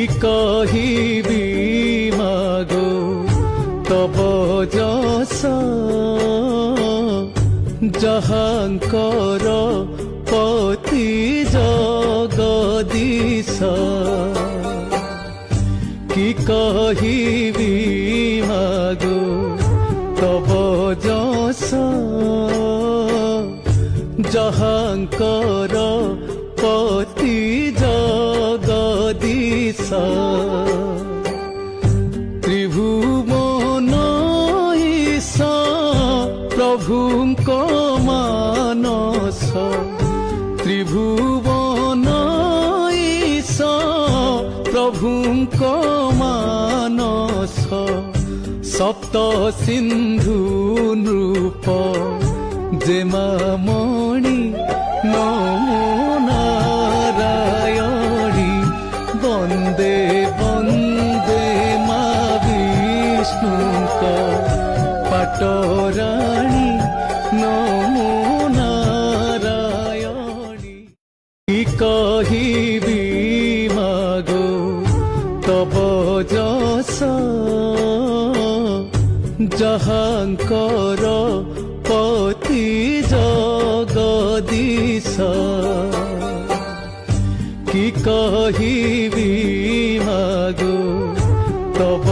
কি কহিবি মাগো তব যশ যাহাঙ্কর পতি জগদীশ কি কহিবি মাগো তব যশ যাহাঙ্কর পতি জগদীশ ত্রিভুবন ঈশ প্রভুঙ্ক মানস ত্রিভুবন ঈশ প্রভুঙ্ক মানস সপ্ত সিন্ধু নৃপ যেমামণি নমো নারায়ণী বন্দে বন্দে মা বিষ্ণুঙ্ক পাটরাণী নমো নারায়ণী কি কহিবি মাগো তব যশ যাহাঙ্কর পতি জগদীশ কি কহিবি মাগো তব